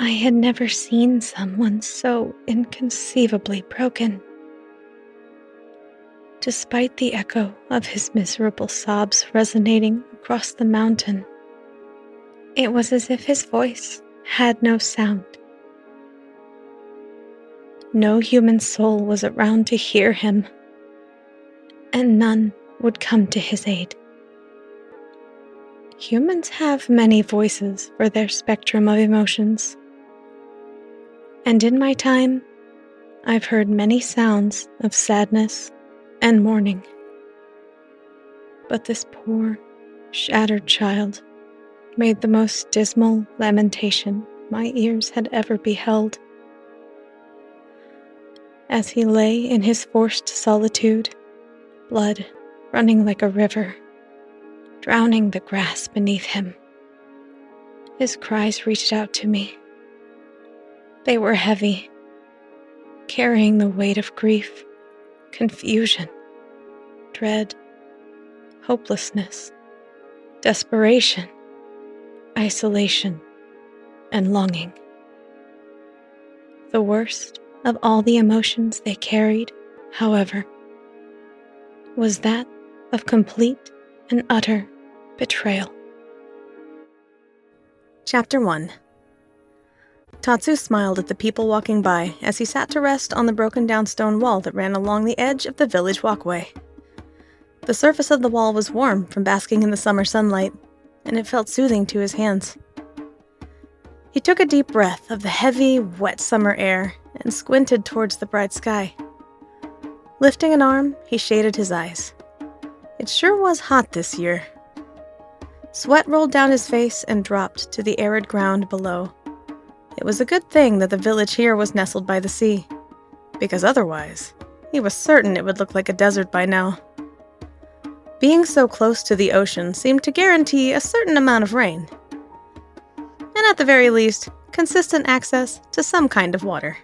I had never seen someone so inconceivably broken. Despite the echo of his miserable sobs resonating across the mountain, it was as if his voice had no sound. No human soul was around to hear him, and none would come to his aid. Humans have many voices for their spectrum of emotions, and in my time, I've heard many sounds of sadness and mourning. But this poor, shattered child made the most dismal lamentation my ears had ever beheld. As he lay in his forced solitude, blood running like a river, drowning the grass beneath him, his cries reached out to me. They were heavy, carrying the weight of grief, confusion, dread, hopelessness, desperation, isolation, and longing. The worst of all the emotions they carried, however, was that of complete and utter betrayal. Chapter 1. Tatsu smiled at the people walking by as he sat to rest on the broken-down stone wall that ran along the edge of the village walkway. The surface of the wall was warm from basking in the summer sunlight, and it felt soothing to his hands. He took a deep breath of the heavy, wet summer air and squinted towards the bright sky. Lifting an arm, he shaded his eyes. It sure was hot this year. Sweat rolled down his face and dropped to the arid ground below. It was a good thing that the village here was nestled by the sea, because otherwise, he was certain it would look like a desert by now. Being so close to the ocean seemed to guarantee a certain amount of rain, and at the very least, consistent access to some kind of water.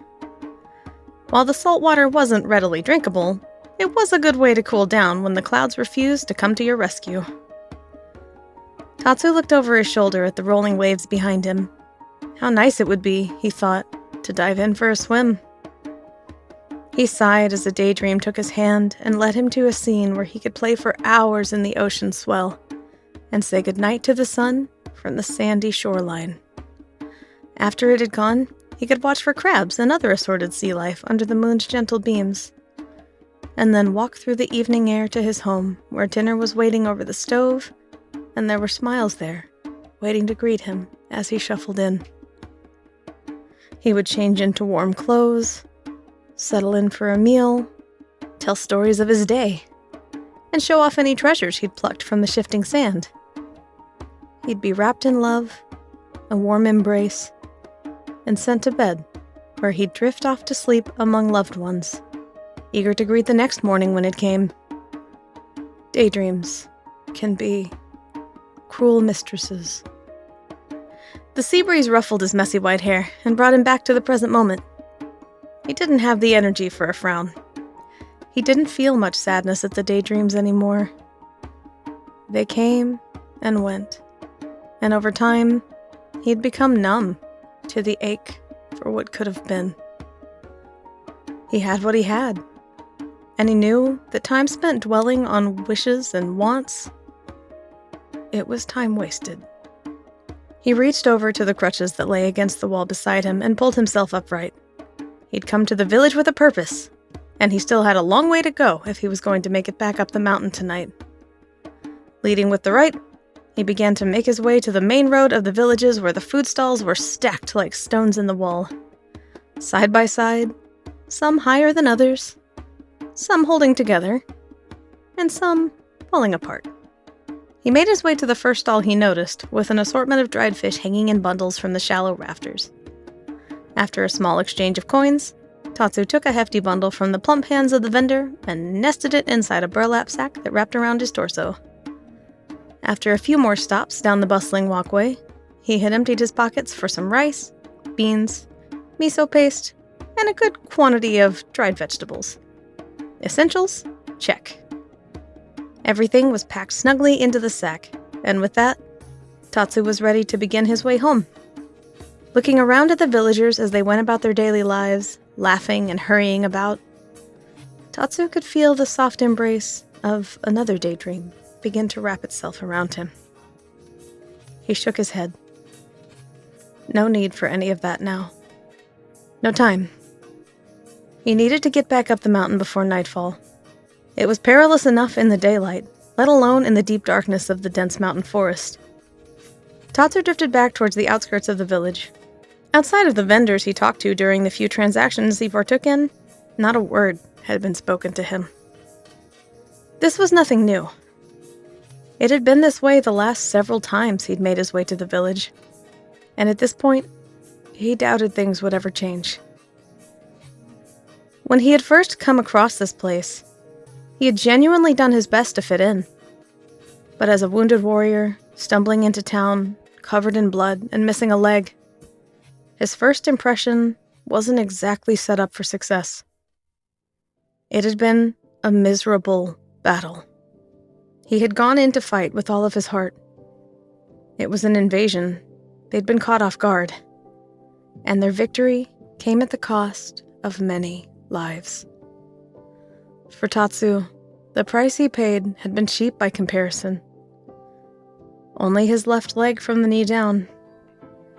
While the salt water wasn't readily drinkable, it was a good way to cool down when the clouds refused to come to your rescue. Tatsu looked over his shoulder at the rolling waves behind him. How nice it would be, he thought, to dive in for a swim. He sighed as a daydream took his hand and led him to a scene where he could play for hours in the ocean swell and say goodnight to the sun from the sandy shoreline. After it had gone, he could watch for crabs and other assorted sea life under the moon's gentle beams, and then walk through the evening air to his home, where dinner was waiting over the stove, and there were smiles there, waiting to greet him as he shuffled in. He would change into warm clothes, settle in for a meal, tell stories of his day, and show off any treasures he'd plucked from the shifting sand. He'd be wrapped in love, a warm embrace, and sent to bed, where he'd drift off to sleep among loved ones, eager to greet the next morning when it came. Daydreams can be cruel mistresses. The sea breeze ruffled his messy white hair and brought him back to the present moment. He didn't have the energy for a frown. He didn't feel much sadness at the daydreams anymore. They came and went, and over time, he'd become numb to the ache for what could have been. He had what he had, and he knew that time spent dwelling on wishes and wants, it was time wasted. He reached over to the crutches that lay against the wall beside him and pulled himself upright. He'd come to the village with a purpose, and he still had a long way to go if he was going to make it back up the mountain tonight. Leading with the right, he began to make his way to the main road of the villages where the food stalls were stacked like stones in the wall. Side by side, some higher than others, some holding together, and some falling apart. He made his way to the first stall he noticed, with an assortment of dried fish hanging in bundles from the shallow rafters. After a small exchange of coins, Tatsu took a hefty bundle from the plump hands of the vendor and nested it inside a burlap sack that wrapped around his torso. After a few more stops down the bustling walkway, he had emptied his pockets for some rice, beans, miso paste, and a good quantity of dried vegetables. Essentials? Check. Everything was packed snugly into the sack, and with that, Tatsu was ready to begin his way home. looking around at the villagers as they went about their daily lives, laughing and hurrying about. Tatsu could feel the soft embrace of another daydream begin to wrap itself around him. He shook his head. No need for any of that now. No time. He needed to get back up the mountain before nightfall. It was perilous enough in the daylight, let alone in the deep darkness of the dense mountain forest. Tatsu drifted back towards the outskirts of the village. Outside of the vendors he talked to during the few transactions he partook in, not a word had been spoken to him. This was nothing new. It had been this way the last several times he'd made his way to the village, and at this point, he doubted things would ever change. When he had first come across this place, he had genuinely done his best to fit in. But as a wounded warrior, stumbling into town, covered in blood and missing a leg, his first impression wasn't exactly set up for success. It had been a miserable battle. He had gone in to fight with all of his heart. It was an invasion. They'd been caught off guard. And their victory came at the cost of many lives. For Tatsu, the price he paid had been cheap by comparison. Only his left leg from the knee down.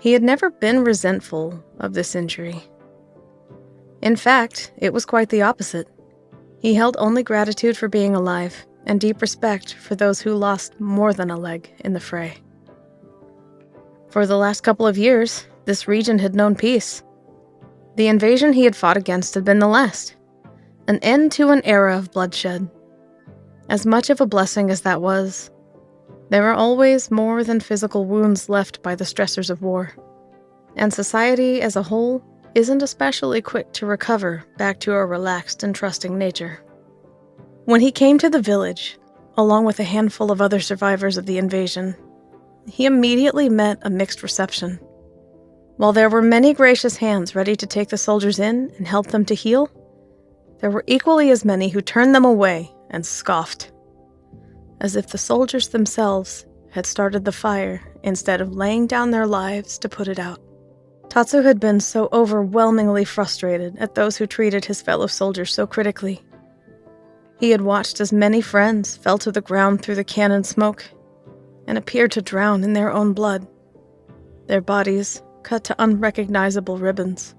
He had never been resentful of this injury. In fact, it was quite the opposite. He held only gratitude for being alive and deep respect for those who lost more than a leg in the fray. For the last couple of years, this region had known peace. The invasion he had fought against had been the last, an end to an era of bloodshed. As much of a blessing as that was, there are always more than physical wounds left by the stressors of war, and society as a whole isn't especially quick to recover back to a relaxed and trusting nature. When he came to the village, along with a handful of other survivors of the invasion, he immediately met a mixed reception. While there were many gracious hands ready to take the soldiers in and help them to heal, there were equally as many who turned them away and scoffed, as if the soldiers themselves had started the fire instead of laying down their lives to put it out. Tatsu had been so overwhelmingly frustrated at those who treated his fellow soldiers so critically. He had watched as many friends fell to the ground through the cannon smoke and appeared to drown in their own blood, their bodies cut to unrecognizable ribbons,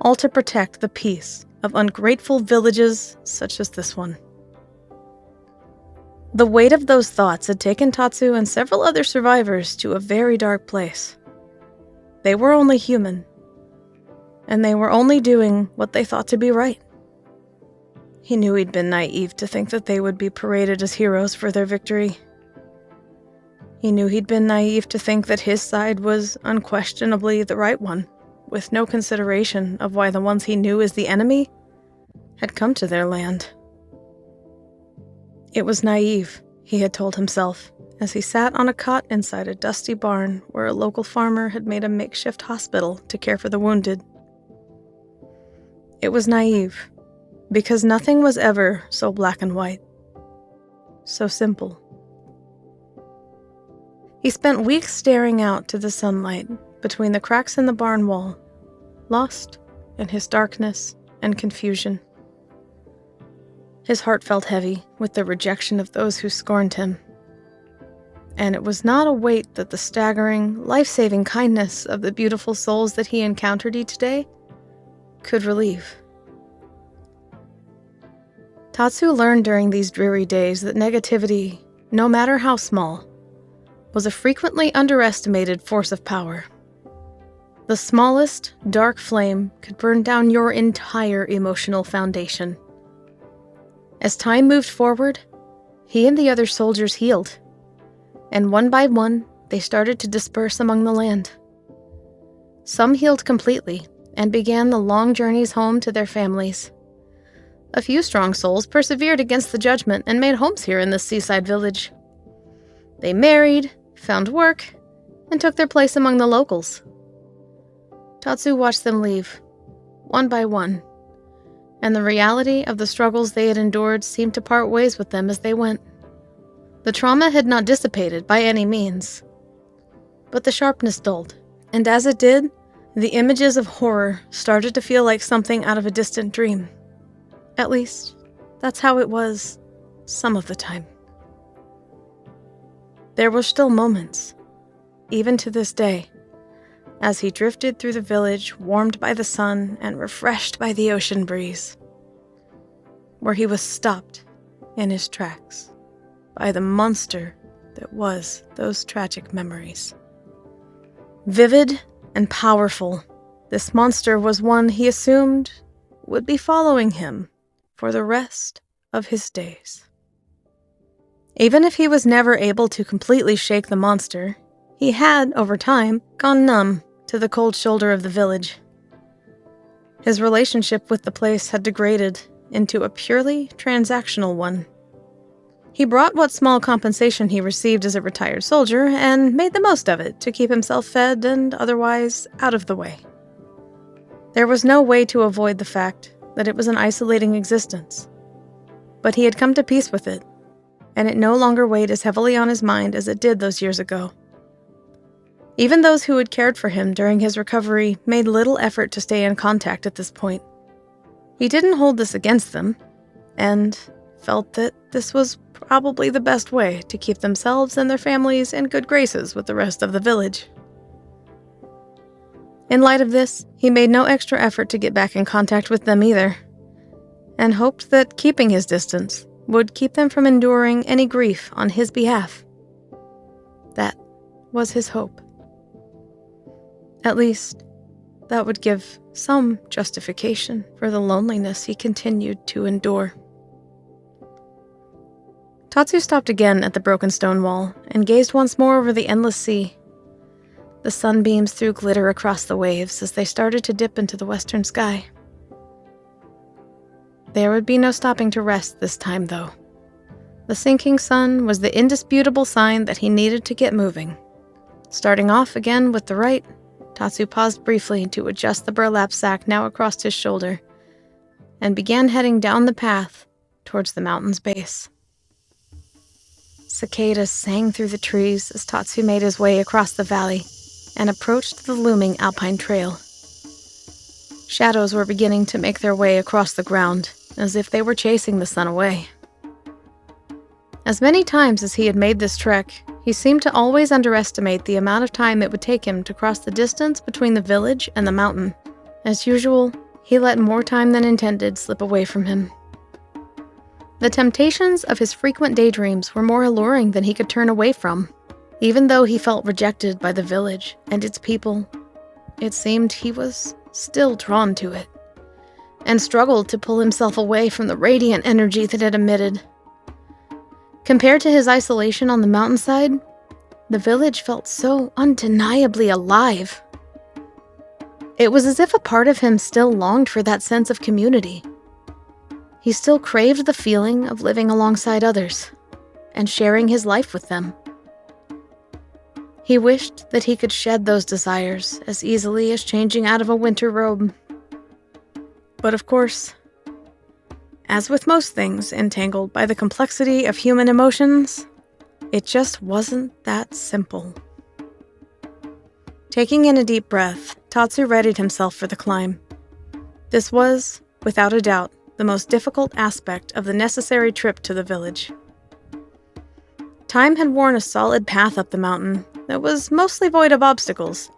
all to protect the peace of ungrateful villages such as this one. The weight of those thoughts had taken Tatsu and several other survivors to a very dark place. They were only human, and they were only doing what they thought to be right. He knew he'd been naive to think that they would be paraded as heroes for their victory. He knew he'd been naive to think that his side was unquestionably the right one, with no consideration of why the ones he knew as the enemy had come to their land. It was naive, he had told himself, as he sat on a cot inside a dusty barn where a local farmer had made a makeshift hospital to care for the wounded. It was naive, because nothing was ever so black and white, so simple. He spent weeks staring out to the sunlight between the cracks in the barn wall, lost in his darkness and confusion. His heart felt heavy with the rejection of those who scorned him. And it was not a weight that the staggering, life-saving kindness of the beautiful souls that he encountered each day could relieve. Tatsu learned during these dreary days that negativity, no matter how small, was a frequently underestimated force of power. The smallest, dark flame could burn down your entire emotional foundation. As time moved forward, he and the other soldiers healed, and one by one, they started to disperse among the land. Some healed completely and began the long journeys home to their families. A few strong souls persevered against the judgment and made homes here in this seaside village. They married, found work, and took their place among the locals. Tatsu watched them leave, one by one, and the reality of the struggles they had endured seemed to part ways with them as they went. The trauma had not dissipated by any means, but the sharpness dulled, And as it did, the images of horror started to feel like something out of a distant dream. At least, that's how it was some of the time. There were still moments, even to this day, as he drifted through the village, warmed by the sun and refreshed by the ocean breeze, where he was stopped in his tracks by the monster that was those tragic memories. Vivid and powerful, this monster was one he assumed would be following him for the rest of his days. Even if he was never able to completely shake the monster, he had, over time, gone numb to the cold shoulder of the village. His relationship with the place had degraded into a purely transactional one. He brought what small compensation he received as a retired soldier and made the most of it to keep himself fed and otherwise out of the way. There was no way to avoid the fact that it was an isolating existence, but he had come to peace with it, and it no longer weighed as heavily on his mind as it did those years ago. Even those who had cared for him during his recovery made little effort to stay in contact at this point. He didn't hold this against them, and felt that this was probably the best way to keep themselves and their families in good graces with the rest of the village. In light of this, he made no extra effort to get back in contact with them either, and hoped that keeping his distance would keep them from enduring any grief on his behalf. That was his hope. At least, that would give some justification for the loneliness he continued to endure. Tatsu stopped again at the broken stone wall and gazed once more over the endless sea. The sunbeams threw glitter across the waves as they started to dip into the western sky. There would be no stopping to rest this time, though. The sinking sun was the indisputable sign that he needed to get moving. Starting off again with the right, Tatsu paused briefly to adjust the burlap sack now across his shoulder, and began heading down the path towards the mountain's base. Cicadas sang through the trees as Tatsu made his way across the valley and approached the looming alpine trail. Shadows were beginning to make their way across the ground, as if they were chasing the sun away. As many times as he had made this trek, he seemed to always underestimate the amount of time it would take him to cross the distance between the village and the mountain. As usual, he let more time than intended slip away from him. The temptations of his frequent daydreams were more alluring than he could turn away from. Even though he felt rejected by the village and its people, it seemed he was still drawn to it, and struggled to pull himself away from the radiant energy that it emitted. Compared to his isolation on the mountainside, the village felt so undeniably alive. It was as if a part of him still longed for that sense of community. He still craved the feeling of living alongside others and sharing his life with them. He wished that he could shed those desires as easily as changing out of a winter robe. But of course, as with most things entangled by the complexity of human emotions, it just wasn't that simple. Taking in a deep breath, Tatsu readied himself for the climb. This was, without a doubt, the most difficult aspect of the necessary trip to the village. Time had worn a solid path up the mountain that was mostly void of obstacles,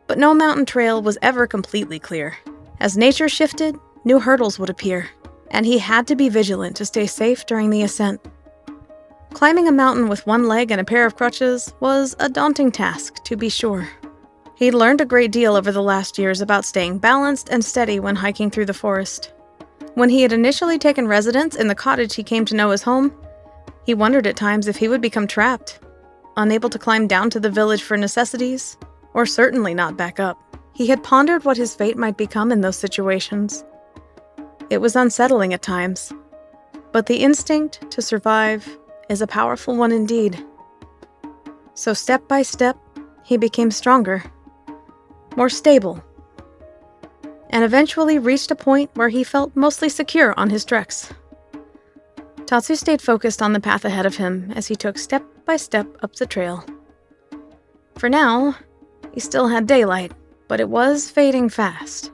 but no mountain trail was ever completely clear. As nature shifted, new hurdles would appear, and he had to be vigilant to stay safe during the ascent. Climbing a mountain with one leg and a pair of crutches was a daunting task, to be sure. He'd learned a great deal over the last years about staying balanced and steady when hiking through the forest. When he had initially taken residence in the cottage he came to know as home, he wondered at times if he would become trapped, unable to climb down to the village for necessities, or certainly not back up. He had pondered what his fate might become in those situations. It was unsettling at times, but the instinct to survive is a powerful one indeed. So step by step, he became stronger, more stable, and eventually reached a point where he felt mostly secure on his treks. Tatsu stayed focused on the path ahead of him as he took step by step up the trail. For now, He still had daylight, but it was fading fast.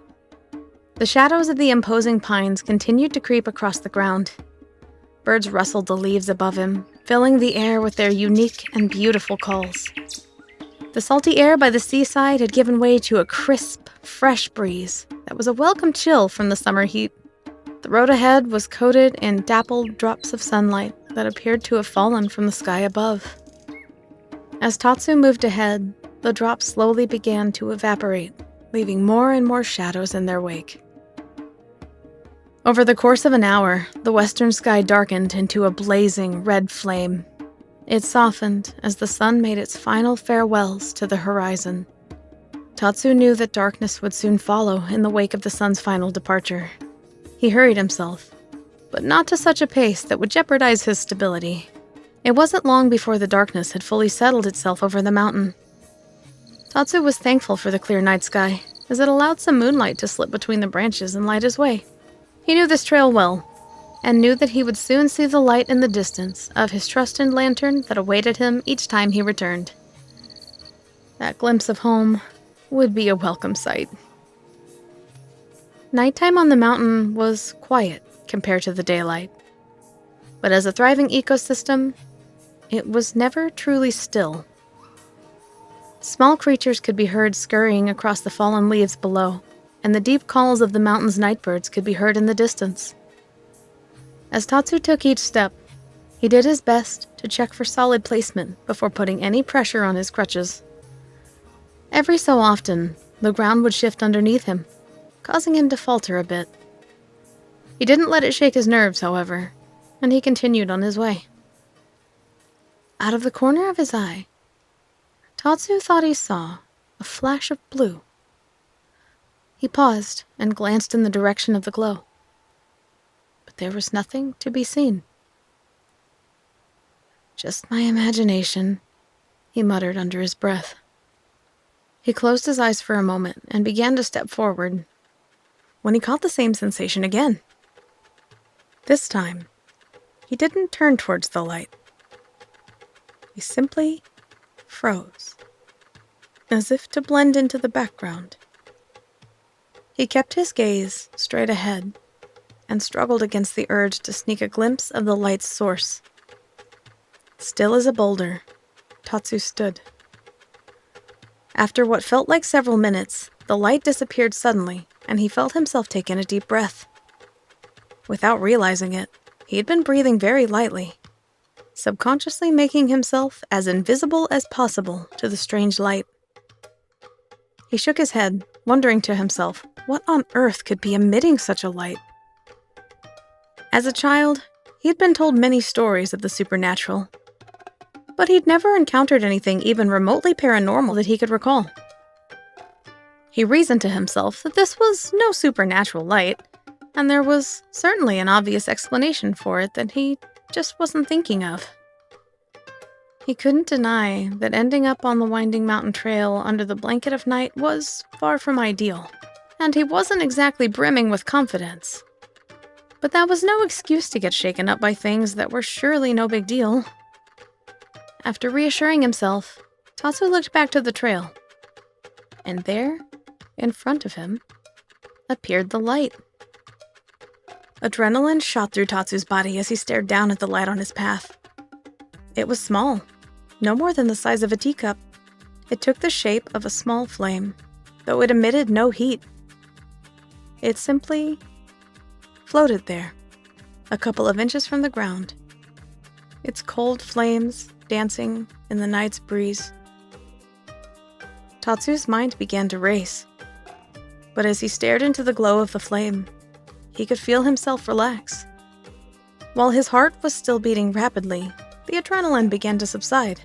The shadows of the imposing pines continued to creep across the ground. Birds rustled the leaves above him, filling the air with their unique and beautiful calls. The salty air by the seaside had given way to a crisp, fresh breeze that was a welcome chill from the summer heat. The road ahead was coated in dappled drops of sunlight that appeared to have fallen from the sky above. As Tatsu moved ahead, the drops slowly began to evaporate, leaving more and more shadows in their wake. Over the course of an hour, the western sky darkened into a blazing red flame. It softened as the sun made its final farewells to the horizon. Tatsu knew that darkness would soon follow in the wake of the sun's final departure. He hurried himself, but not to such a pace that would jeopardize his stability. It wasn't long before the darkness had fully settled itself over the mountain. Tatsu was thankful for the clear night sky, as it allowed some moonlight to slip between the branches and light his way. He knew this trail well, and knew that he would soon see the light in the distance of his trusted lantern that awaited him each time he returned. That glimpse of home would be a welcome sight. Nighttime on the mountain was quiet compared to the daylight, but as a thriving ecosystem, it was never truly still. Small creatures could be heard scurrying across the fallen leaves below, and the deep calls of the mountain's nightbirds could be heard in the distance. As Tatsu took each step, he did his best to check for solid placement before putting any pressure on his crutches. Every so often, the ground would shift underneath him, causing him to falter a bit. He didn't let it shake his nerves, however, and he continued on his way. Out of the corner of his eye, Tatsu thought he saw a flash of blue. He paused and glanced in the direction of the glow, but there was nothing to be seen. "Just my imagination," he muttered under his breath. He closed his eyes for a moment and began to step forward, when he caught the same sensation again. This time, he didn't turn towards the light. He simply froze, as if to blend into the background. He kept his gaze straight ahead and struggled against the urge to sneak a glimpse of the light's source. Still as a boulder, Tatsu stood. After what felt like several minutes, the light disappeared suddenly, and he felt himself take in a deep breath. Without realizing it, he had been breathing very lightly, subconsciously making himself as invisible as possible to the strange light. He shook his head, wondering to himself what on earth could be emitting such a light. As a child, he had been told many stories of the supernatural, but he'd never encountered anything even remotely paranormal that he could recall. He reasoned to himself that this was no supernatural light, and there was certainly an obvious explanation for it that he just wasn't thinking of. He couldn't deny that ending up on the winding mountain trail under the blanket of night was far from ideal, and he wasn't exactly brimming with confidence. But that was no excuse to get shaken up by things that were surely no big deal. After reassuring himself, Tatsu looked back to the trail, and there, in front of him, appeared the light. Adrenaline shot through Tatsu's body as he stared down at the light on his path. It was small, no more than the size of a teacup. It took the shape of a small flame, though it emitted no heat. It simply floated there, a couple of inches from the ground, its cold flames dancing in the night's breeze. Tatsu's mind began to race, but as he stared into the glow of the flame, he could feel himself relax. While his heart was still beating rapidly, the adrenaline began to subside,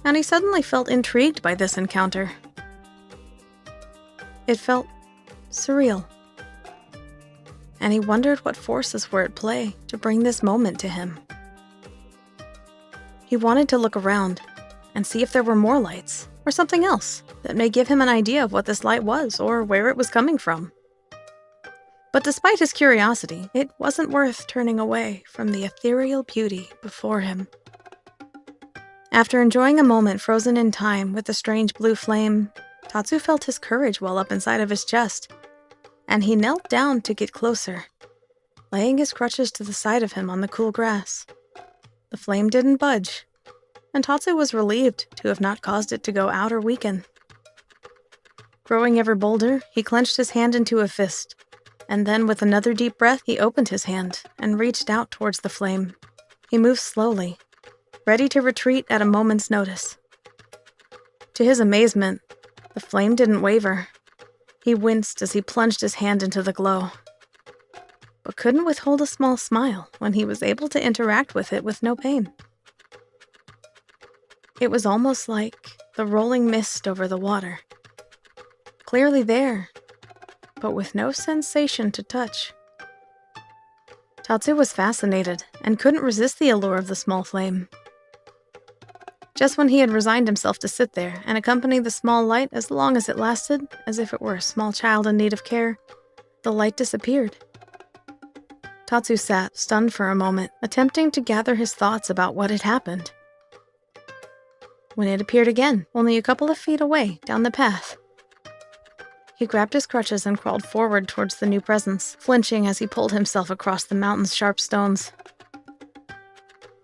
and he suddenly felt intrigued by this encounter. It felt surreal, and he wondered what forces were at play to bring this moment to him. He wanted to look around and see if there were more lights, or something else that may give him an idea of what this light was or where it was coming from. But despite his curiosity, it wasn't worth turning away from the ethereal beauty before him. After enjoying a moment frozen in time with the strange blue flame, Tatsu felt his courage well up inside of his chest, and he knelt down to get closer, laying his crutches to the side of him on the cool grass. The flame didn't budge, and Tatsu was relieved to have not caused it to go out or weaken. Growing ever bolder, he clenched his hand into a fist, and then with another deep breath, he opened his hand and reached out towards the flame. He moved slowly, ready to retreat at a moment's notice. To his amazement, the flame didn't waver. He winced as he plunged his hand into the glow, but couldn't withhold a small smile when he was able to interact with it with no pain. It was almost like the rolling mist over the water. Clearly there, but with no sensation to touch. Tatsu was fascinated and couldn't resist the allure of the small flame. Just when he had resigned himself to sit there and accompany the small light as long as it lasted, as if it were a small child in need of care, the light disappeared. Tatsu sat, stunned for a moment, attempting to gather his thoughts about what had happened. When it appeared again, only a couple of feet away, down the path. He grabbed his crutches and crawled forward towards the new presence, flinching as he pulled himself across the mountain's sharp stones.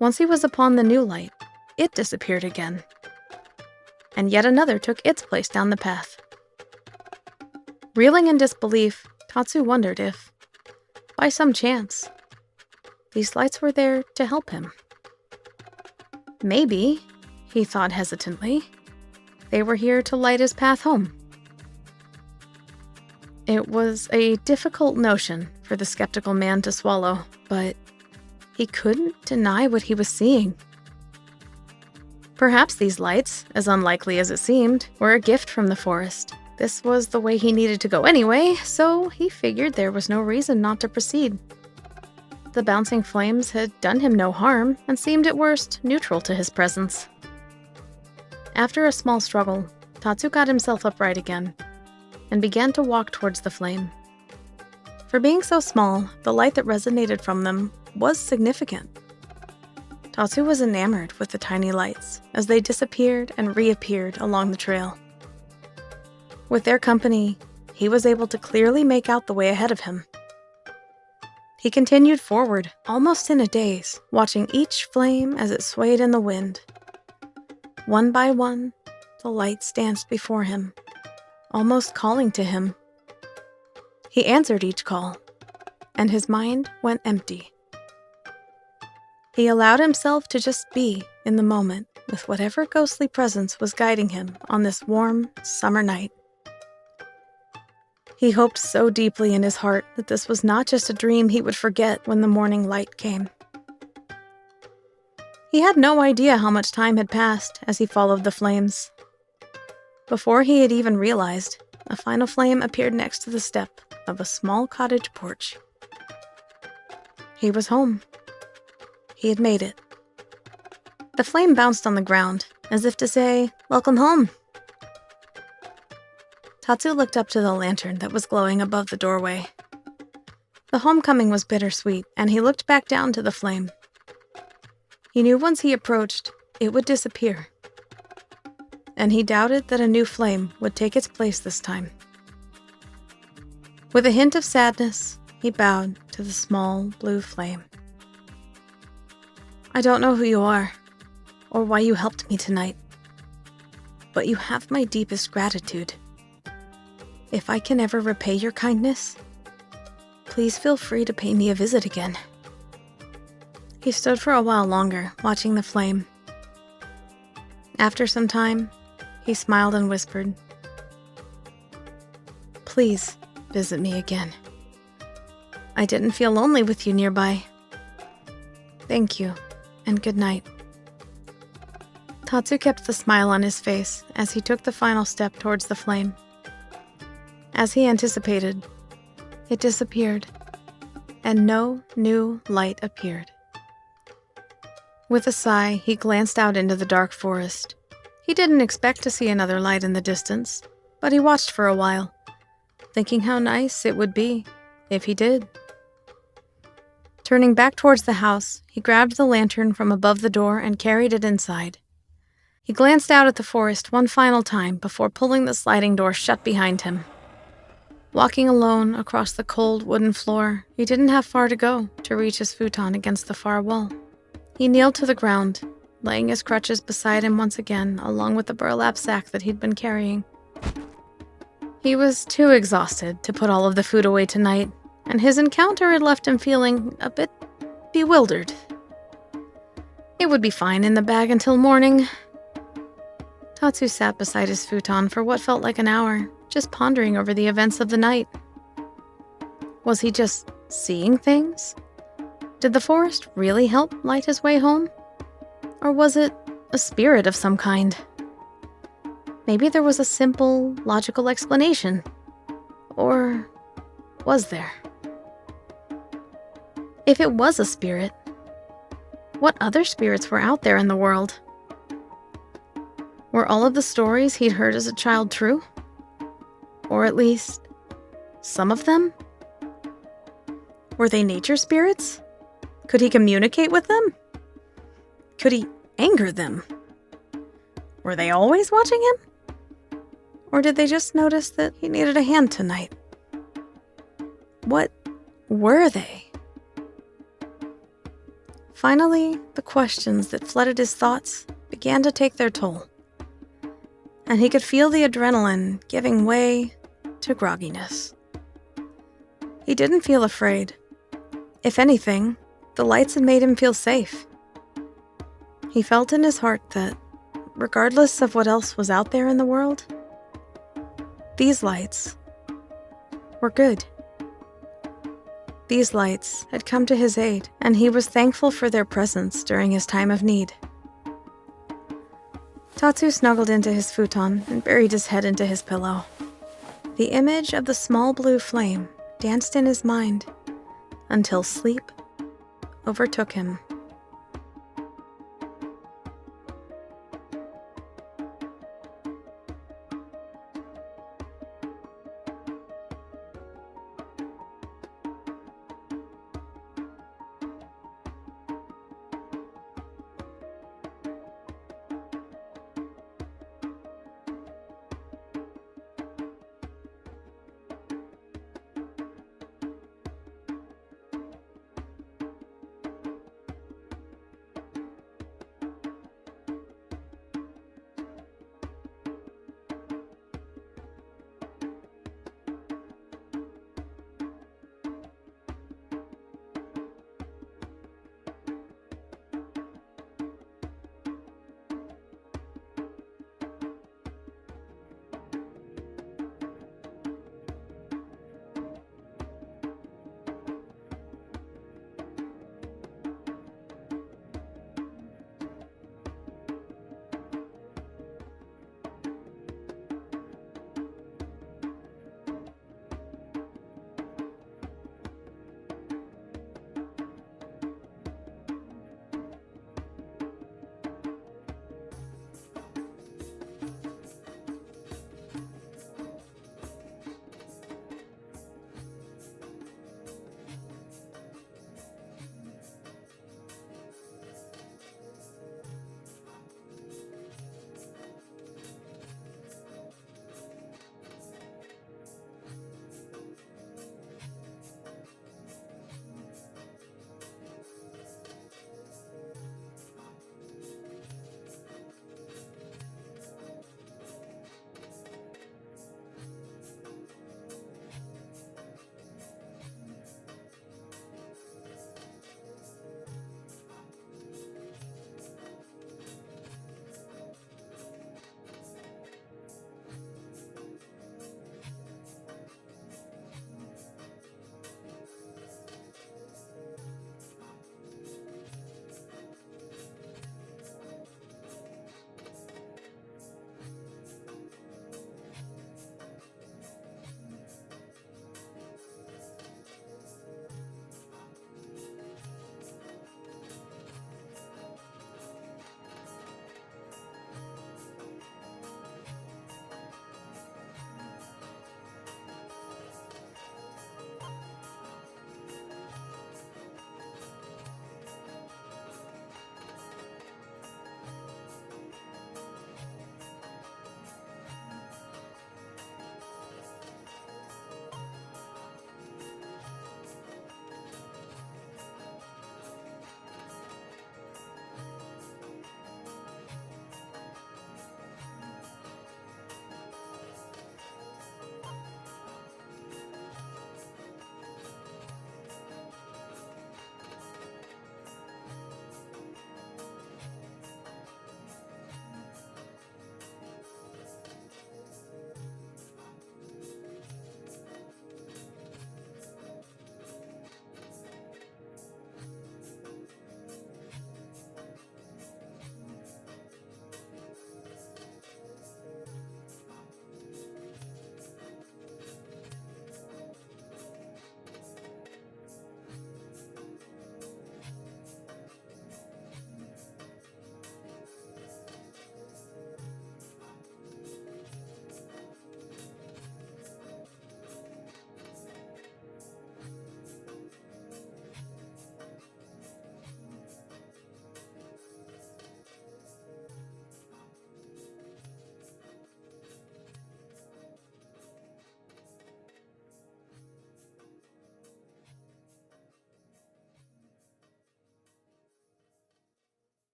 Once he was upon the new light, it disappeared again, and yet another took its place down the path. Reeling in disbelief, Tatsu wondered if, by some chance, these lights were there to help him. Maybe, he thought hesitantly, they were here to light his path home. It was a difficult notion for the skeptical man to swallow, but he couldn't deny what he was seeing. Perhaps these lights, as unlikely as it seemed, were a gift from the forest. This was the way he needed to go anyway, so he figured there was no reason not to proceed. The bouncing flames had done him no harm, and seemed at worst neutral to his presence. After a small struggle, Tatsu got himself upright again, and began to walk towards the flame. For being so small, the light that resonated from them was significant. Tatsu was enamored with the tiny lights as they disappeared and reappeared along the trail. With their company, he was able to clearly make out the way ahead of him. He continued forward, almost in a daze, watching each flame as it swayed in the wind. One by one, the lights danced before him, almost calling to him. He answered each call, and his mind went empty. He allowed himself to just be in the moment with whatever ghostly presence was guiding him on this warm summer night. He hoped so deeply in his heart that this was not just a dream he would forget when the morning light came. He had no idea how much time had passed as he followed the flames. Before he had even realized, a final flame appeared next to the step of a small cottage porch. He was home. He had made it. The flame bounced on the ground, as if to say, "Welcome home." Tatsu looked up to the lantern that was glowing above the doorway. The homecoming was bittersweet, and he looked back down to the flame. He knew once he approached, it would disappear. And he doubted that a new flame would take its place this time. With a hint of sadness, he bowed to the small blue flame. "I don't know who you are, or why you helped me tonight, but you have my deepest gratitude. If I can ever repay your kindness, please feel free to pay me a visit again." He stood for a while longer, watching the flame. After some time, he smiled and whispered, "Please visit me again. I didn't feel lonely with you nearby. Thank you, and good night." Tatsu kept the smile on his face as he took the final step towards the flame. As he anticipated, it disappeared, and no new light appeared. With a sigh, he glanced out into the dark forest. He didn't expect to see another light in the distance, but he watched for a while, thinking how nice it would be if he did. Turning back towards the house, he grabbed the lantern from above the door and carried it inside. He glanced out at the forest one final time before pulling the sliding door shut behind him. Walking alone across the cold wooden floor, he didn't have far to go to reach his futon against the far wall. He kneeled to the ground, laying his crutches beside him once again, along with the burlap sack that he'd been carrying. He was too exhausted to put all of the food away tonight, and his encounter had left him feeling a bit bewildered. It would be fine in the bag until morning. Tatsu sat beside his futon for what felt like an hour, just pondering over the events of the night. Was he just seeing things? Did the forest really help light his way home? Or was it a spirit of some kind? Maybe there was a simple, logical explanation. Or was there? If it was a spirit, what other spirits were out there in the world? Were all of the stories he'd heard as a child true? Or at least, some of them? Were they nature spirits? Could he communicate with them? Could he anger them? Were they always watching him? Or did they just notice that he needed a hand tonight? What were they? Finally, the questions that flooded his thoughts began to take their toll, and he could feel the adrenaline giving way to grogginess. He didn't feel afraid. If anything, the lights had made him feel safe. He felt in his heart that, regardless of what else was out there in the world, these lights were good. These lights had come to his aid, and he was thankful for their presence during his time of need. Tatsu snuggled into his futon and buried his head into his pillow. The image of the small blue flame danced in his mind until sleep overtook him.